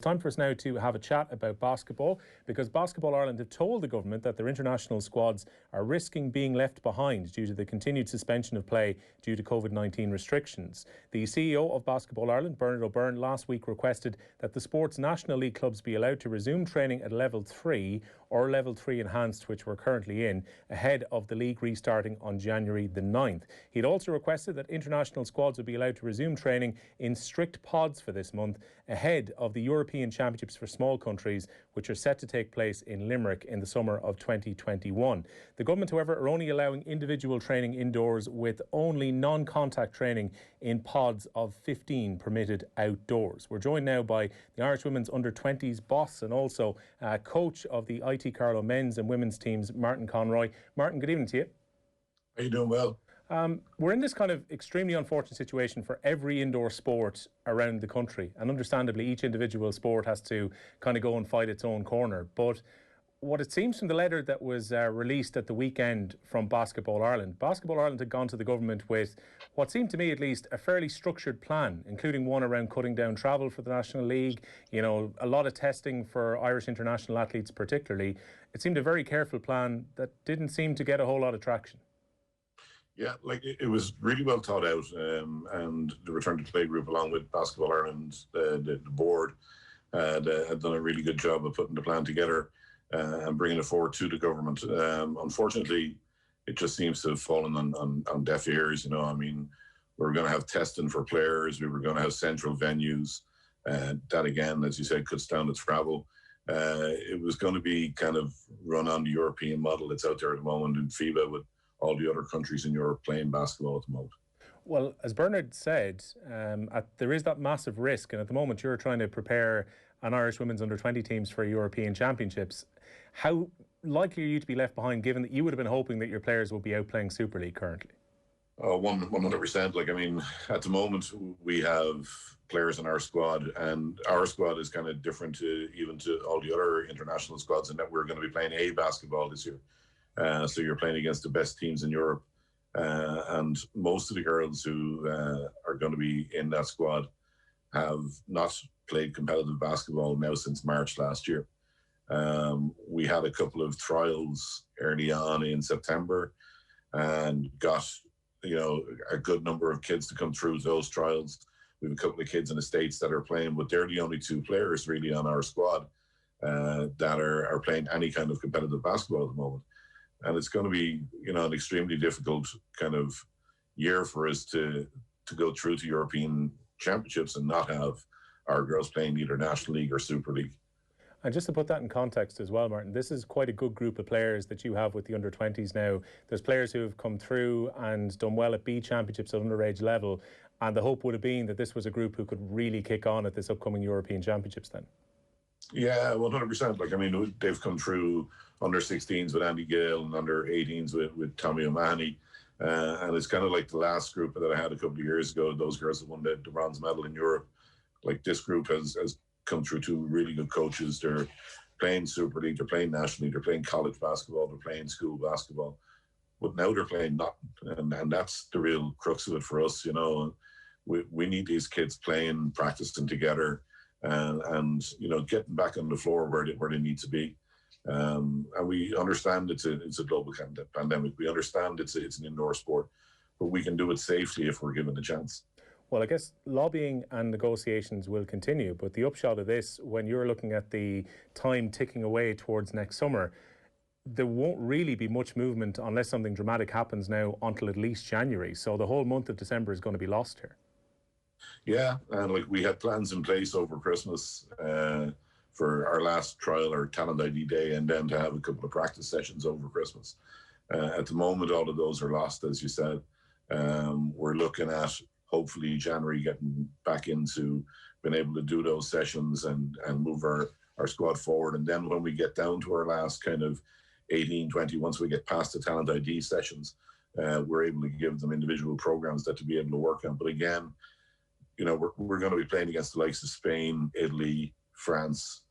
Time for us now to have a chat about basketball, because Basketball Ireland have told the government that their international squads are risking being left behind due to the continued suspension of play due to COVID-19 restrictions. The CEO of Basketball Ireland, Bernard O'Byrne, last week requested that the Sports National League clubs be allowed to resume training at Level 3 or Level 3 Enhanced, which we're currently in, ahead of the league restarting on January the 9th. He'd also requested that international squads would be allowed to resume training in strict pods for this month, ahead of the European Championships for small countries, which are set to take place in Limerick in the summer of 2021. The government, however, are only allowing individual training indoors, with only non-contact training in pods of 15 permitted outdoors. We're joined now by the Irish Women's Under-20s boss and also coach of the IT Carlow men's and women's teams, Martin Conroy. Martin, good evening to you. Are you doing well? We're in this kind of extremely unfortunate situation for every indoor sport around the country, and understandably each individual sport has to kind of go and fight its own corner. But what it seems from the letter that was released at the weekend from Basketball Ireland had gone to the government with what seemed to me at least a fairly structured plan, including one around cutting down travel for the National League, you know, a lot of testing for Irish international athletes particularly. It seemed a very careful plan that didn't seem to get a whole lot of traction. Yeah, like it was really well thought out, and the Return to Play group, along with Basketball Ireland, the board, had done a really good job of putting the plan together and bringing it forward to the government. Unfortunately, it just seems to have fallen on deaf ears. You know, I mean, we were going to have testing for players, we were going to have central venues, that again, as you said, cuts down the travel. It was going to be kind of run on the European model that's out there at the moment in FIBA, with all the other countries in Europe playing basketball at the moment. Well, as Bernard said, there is that massive risk, and at the moment you're trying to prepare an Irish women's under-20 teams for European Championships. How likely are you to be left behind, given that you would have been hoping that your players will be out playing Super League currently? 100%. Like, I mean, at the moment we have players in our squad, and our squad is kind of different to all the other international squads in that we're going to be playing A basketball this year. So you're playing against the best teams in Europe, and most of the girls who are going to be in that squad have not played competitive basketball now since March last year. We had a couple of trials early on in September and got, you know, a good number of kids to come through those trials. We have a couple of kids in the States that are playing, but they're the only two players really on our squad that are playing any kind of competitive basketball at the moment. And it's going to be, you know, an extremely difficult kind of year for us to go through to European Championships and not have our girls playing either National League or Super League. And just to put that in context as well, Martin, this is quite a good group of players that you have with the under-20s now. There's players who have come through and done well at B Championships at underage level, and the hope would have been that this was a group who could really kick on at this upcoming European Championships then. Yeah, 100%. Like, I mean, they've come through under-16s with Andy Gale and under-18s with Tommy O'Mahony. And it's kind of like the last group that I had a couple of years ago, those girls that won the bronze medal in Europe. Like, this group has come through two really good coaches. They're playing Super League, they're playing National League, they're playing college basketball, they're playing school basketball. But now they're playing nothing. And that's the real crux of it for us, you know. We need these kids playing, practicing together, and you know, getting back on the floor where they need to be. And we understand it's a global pandemic. We understand it's an indoor sport, but we can do it safely if we're given the chance. Well, I guess lobbying and negotiations will continue, but the upshot of this, when you're looking at the time ticking away towards next summer, there won't really be much movement unless something dramatic happens now until at least January. So the whole month of December is going to be lost here. Yeah, and like, we had plans in place over Christmas for our last trial, or talent ID day, and then to have a couple of practice sessions over Christmas. At the moment, all of those are lost, as you said. We're looking at hopefully January getting back into being able to do those sessions and move our squad forward. And then when we get down to our last kind of 18, 20, once we get past the talent ID sessions, we're able to give them individual programs that to be able to work on. But again, you know, we're going to be playing against the likes of Spain, Italy, France,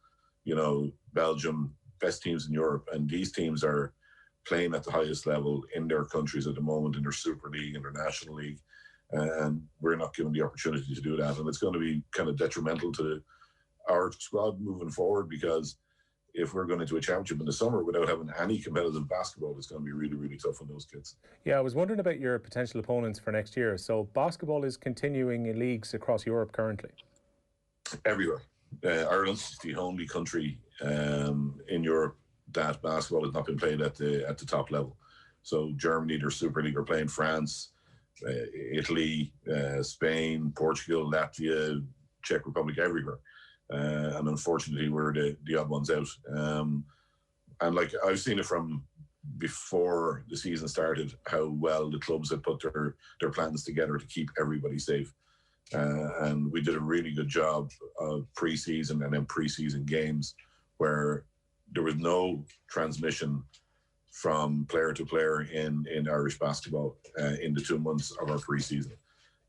you know, Belgium, best teams in Europe. And these teams are playing at the highest level in their countries at the moment, in their Super League, in their National League. And we're not given the opportunity to do that. And it's going to be kind of detrimental to our squad moving forward, because if we're going into a championship in the summer without having any competitive basketball, it's going to be really, really tough on those kids. Yeah, I was wondering about your potential opponents for next year. So basketball is continuing in leagues across Europe currently? Everywhere. Ireland's the only country in Europe that basketball has not been played at the top level. So Germany, their Super League, are playing. France, Italy, Spain, Portugal, Latvia, Czech Republic, everywhere. And unfortunately, we're the odd ones out. And like, I've seen it from before the season started, how well the clubs had put their plans together to keep everybody safe. And we did a really good job of pre-season and then pre-season games where there was no transmission from player to player in Irish basketball in the 2 months of our pre-season.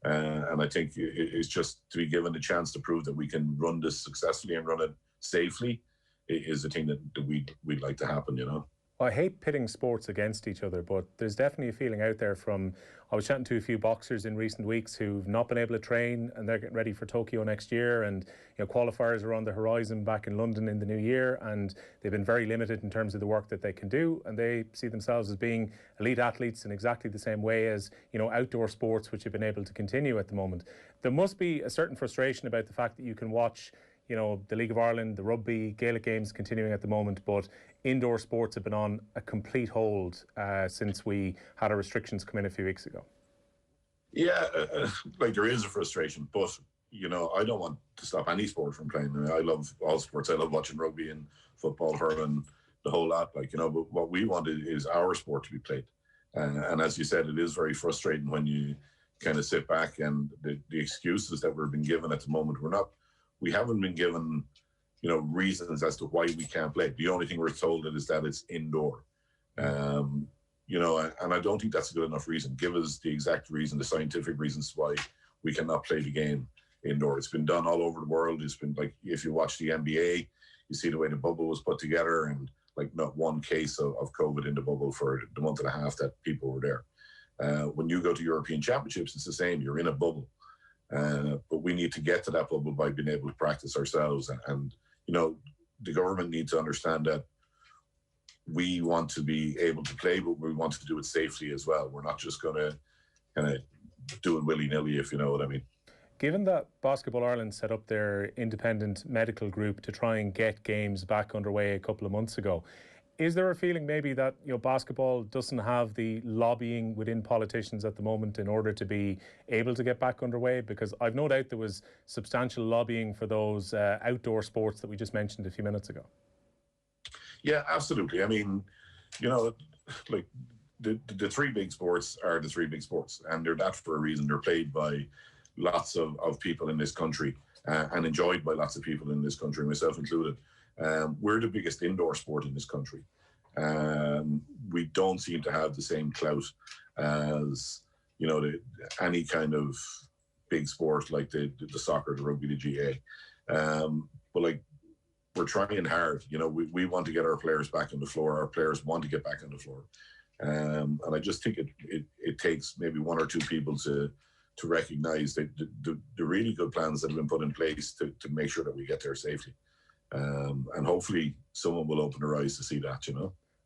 And I think it's just to be given the chance to prove that we can run this successfully and run it safely is the thing that we'd like to happen, you know. I hate pitting sports against each other, but there's definitely a feeling out there from, I was chatting to a few boxers in recent weeks who've not been able to train, and they're getting ready for Tokyo next year, and qualifiers are on the horizon back in London in the new year, and they've been very limited in terms of the work that they can do, and they see themselves as being elite athletes in exactly the same way as outdoor sports which have been able to continue at the moment. There must be a certain frustration about the fact that you can watch the League of Ireland, the rugby, Gaelic games continuing at the moment, but indoor sports have been on a complete hold since we had our restrictions come in a few weeks ago. Yeah, like there is a frustration, but I don't want to stop any sport from playing. I mean, I love all sports. I love watching rugby and football, hurling, the whole lot. But what we want is our sport to be played. And as you said, it is very frustrating when you kind of sit back and the excuses that we're being given at the moment, we haven't been given, reasons as to why we can't play. The only thing we're told is that it's indoor. And I don't think that's a good enough reason. Give us the exact reason, the scientific reasons why we cannot play the game indoor. It's been done all over the world. It's been like, if you watch the NBA, you see the way the bubble was put together, and like not one case of COVID in the bubble for the month and a half that people were there. When you go to European Championships, it's the same. You're in a bubble. But we need to get to that bubble by being able to practice ourselves. And the government needs to understand that we want to be able to play, but we want to do it safely as well. We're not just going to kind of do it willy-nilly, if you know what I mean. Given that Basketball Ireland set up their independent medical group to try and get games back underway a couple of months ago, is there a feeling maybe that basketball doesn't have the lobbying within politicians at the moment in order to be able to get back underway? Because I've no doubt there was substantial lobbying for those outdoor sports that we just mentioned a few minutes ago. Yeah, absolutely. I mean, like the three big sports are the three big sports, and they're that for a reason. They're played by lots of people in this country and enjoyed by lots of people in this country, myself included. We're the biggest indoor sport in this country. We don't seem to have the same clout as, any kind of big sport like the soccer, the rugby, the GA. But like, we're trying hard. We want to get our players back on the floor. Our players want to get back on the floor. And I just think it takes maybe one or two people to recognise the really good plans that have been put in place to make sure that we get there safely. And hopefully someone will open their eyes to see that,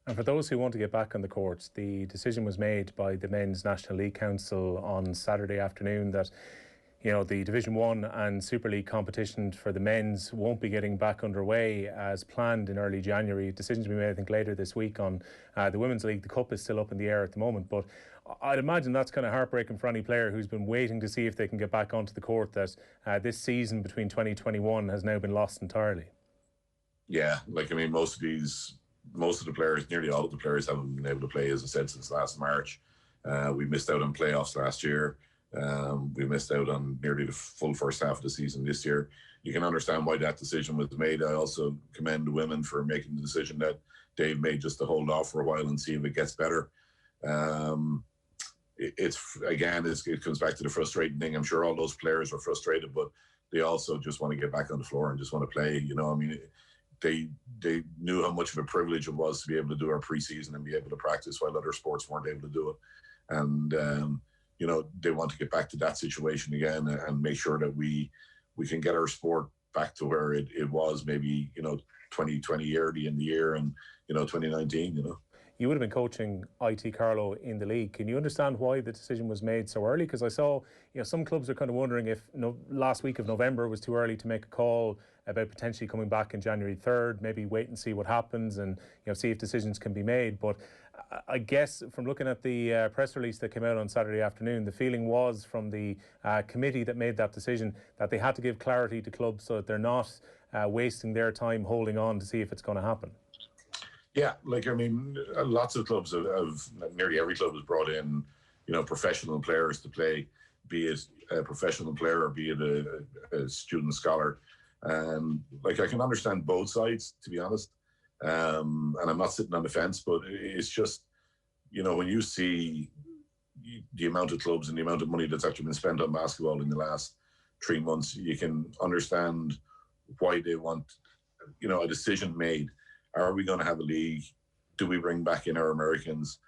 And for those who want to get back on the courts, the decision was made by the Men's National League Council on Saturday afternoon that, the Division 1 and Super League competition for the men's won't be getting back underway as planned in early January. Decisions will be made, I think, later this week on the Women's League. The Cup is still up in the air at the moment, but I'd imagine that's kind of heartbreaking for any player who's been waiting to see if they can get back onto the court, that this season between 2021 has now been lost entirely. Yeah, most of the players, nearly all of the players haven't been able to play, as I said, since last March. We missed out on playoffs last year. We missed out on nearly the full first half of the season this year. You can understand why that decision was made. I also commend the women for making the decision that they've made, just to hold off for a while and see if it gets better. It comes back to the frustrating thing. I'm sure all those players are frustrated, but they also just want to get back on the floor and just want to play. They knew how much of a privilege it was to be able to do our preseason and be able to practice while other sports weren't able to do it. And, they want to get back to that situation again and make sure that we can get our sport back to where it was maybe, 2020 early in the year, and 2019. You would have been coaching IT Carlow in the league. Can you understand why the decision was made so early? Because I saw, some clubs are kind of wondering if last week of November was too early to make a call about potentially coming back in January 3rd, maybe wait and see what happens and see if decisions can be made. But I guess from looking at the press release that came out on Saturday afternoon, the feeling was from the committee that made that decision that they had to give clarity to clubs so that they're not wasting their time holding on to see if it's going to happen. Yeah, lots of clubs have nearly every club has brought in, professional players to play, be it a professional player or be it a student scholar. And I can understand both sides, to be honest. And I'm not sitting on the fence, but it's just, when you see the amount of clubs and the amount of money that's actually been spent on basketball in the last 3 months, you can understand why they want, a decision made. Are we going to have a league? Do we bring back in our Americans?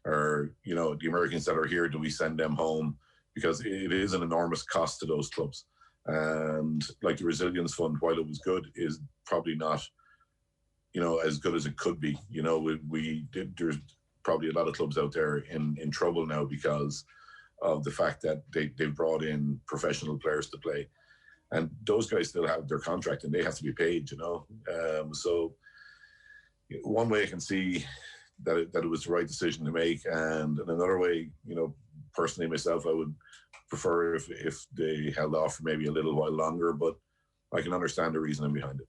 Or, the Americans that are here, do we send them home? Because it is an enormous cost to those clubs. And the Resilience Fund, while it was good, is probably not, as good as it could be. There's probably a lot of clubs out there in trouble now because of the fact that they've brought in professional players to play. And those guys still have their contract and they have to be paid, So one way I can see that it was the right decision to make, and in another way, personally myself, I would prefer if they held off for maybe a little while longer, but I can understand the reasoning behind it.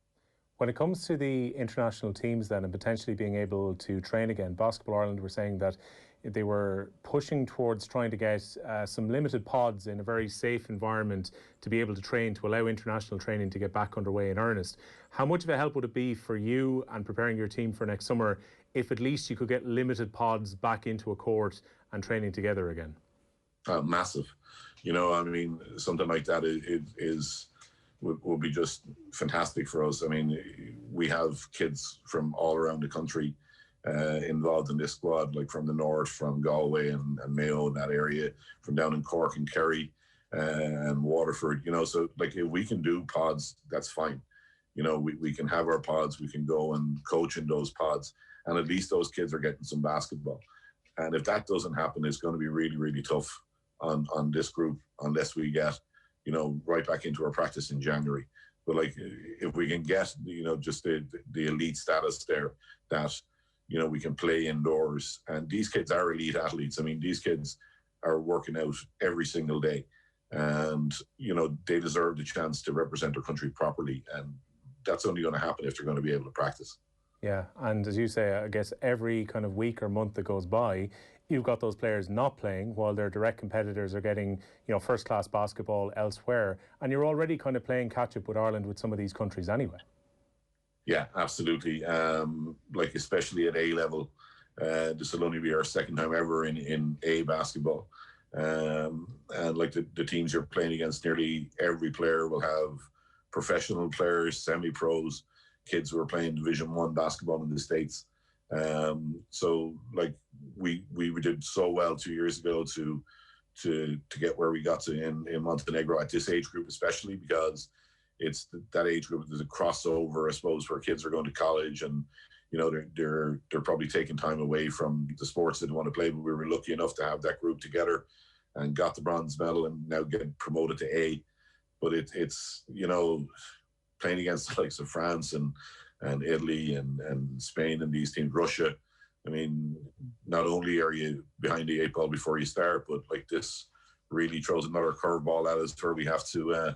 When it comes to the international teams then and potentially being able to train again, Basketball Ireland were saying that they were pushing towards trying to get some limited pods in a very safe environment to be able to train, to allow international training to get back underway in earnest. How much of a help would it be for you and preparing your team for next summer if at least you could get limited pods back into a court and training together again? Massive. Something like that would be just fantastic for us. We have kids from all around the country involved in this squad, like from the north, from Galway and Mayo in that area, from down in Cork and Kerry and Waterford, so if we can do pods, that's fine. We can have our pods, we can go and coach in those pods, and at least those kids are getting some basketball. And if that doesn't happen, it's going to be really, really tough on this group unless we get, right back into our practice in January. But if we can get, just the elite status there, that we can play indoors. And these kids are elite athletes. These kids are working out every single day. And, they deserve the chance to represent their country properly. And that's only going to happen if they're going to be able to practice. Yeah, and as you say, I guess every kind of week or month that goes by, you've got those players not playing while their direct competitors are getting, first-class basketball elsewhere. And you're already kind of playing catch-up with Ireland with some of these countries anyway. Yeah, absolutely. Especially at A level, this will only be our second time ever in A basketball. And the teams you're playing against, nearly every player will have professional players, semi-pros, kids who are playing Division I basketball in the States. So we did so well 2 years ago to get where we got to in Montenegro at this age group, especially because it's that age group. There's a crossover, I suppose, where kids are going to college and they're probably taking time away from the sports they want to play. But we were lucky enough to have that group together and got the bronze medal and now getting promoted to A. But it's playing against the likes of France and Italy and Spain and these teams, Russia. Not only are you behind the eight ball before you start, but this really throws another curveball at us where we have to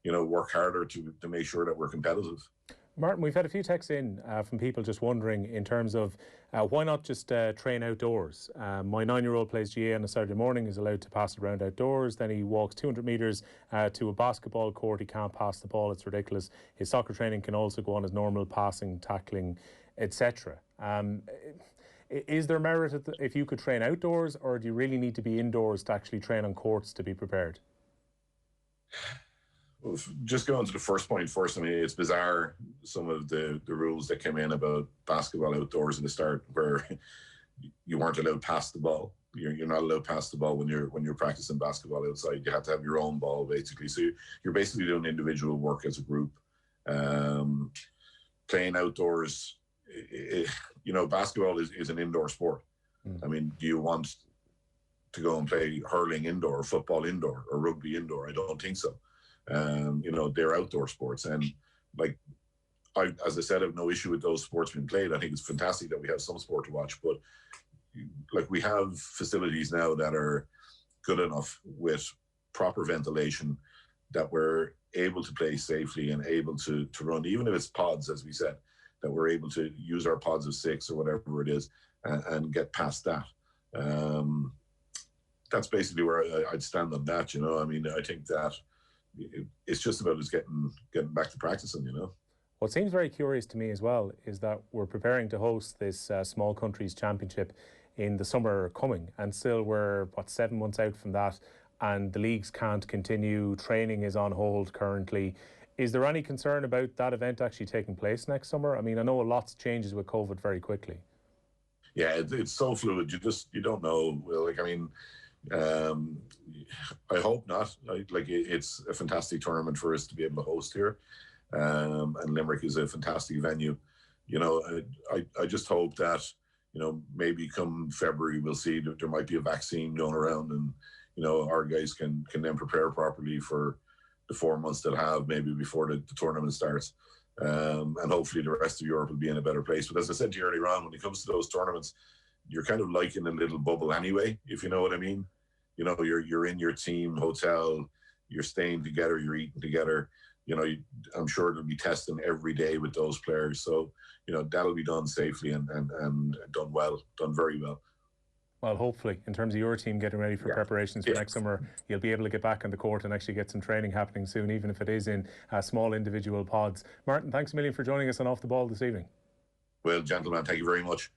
work harder to make sure that we're competitive. Martin, we've had a few texts in from people just wondering in terms of why not just train outdoors. My 9-year-old plays GA on a Saturday morning, is allowed to pass it around outdoors. Then he walks 200 metres to a basketball court. He can't pass the ball. It's ridiculous. His soccer training can also go on as normal, passing, tackling, etc. Is there merit if you could train outdoors, or do you really need to be indoors to actually train on courts to be prepared? Well, just going to the first point first, it's bizarre, some of the rules that came in about basketball outdoors at the start, where you weren't allowed to pass the ball. You're not allowed to pass the ball when you're practicing basketball outside. You have to have your own ball, basically. So you're basically doing individual work as a group. Playing outdoors, basketball is an indoor sport. I mean, do you want to go and play hurling indoor, football indoor, or rugby indoor? I don't think so. They're outdoor sports, and like as I said, I have no issue with those sports being played. I think it's fantastic that we have some sport to watch, but like we have facilities now that are good enough with proper ventilation that we're able to play safely and able to run, even if it's pods, as we said, that we're able to use our pods of 6 or whatever it is and get past that. That's basically where I'd stand on that. I mean, I think that it's just about us getting back to practicing. What seems very curious to me as well is that we're preparing to host this Small Countries Championship in the summer coming, and still we're 7 months out from that, and the leagues can't continue. Training is on hold currently. Is there any concern about that event actually taking place next summer? I mean, I know a lot changes with COVID very quickly. Yeah, it's so fluid. You don't know. Like, I mean, I hope not. It's a fantastic tournament for us to be able to host here, and Limerick is a fantastic venue. I just hope that maybe come February we'll see that there might be a vaccine going around, and our guys can then prepare properly for the 4 months they'll have maybe before the tournament starts. And hopefully the rest of Europe will be in a better place. But as I said to you earlier on, when it comes to those tournaments, you're kind of like in a little bubble anyway, if you know what I mean. You're in your team hotel, you're staying together, you're eating together. I'm sure they'll be testing every day with those players. So, that'll be done safely and done well, done very well. Well, hopefully, in terms of your team getting ready for preparations for next summer, you'll be able to get back on the court and actually get some training happening soon, even if it is in small individual pods. Martin, thanks a million for joining us on Off the Ball this evening. Well, gentlemen, thank you very much.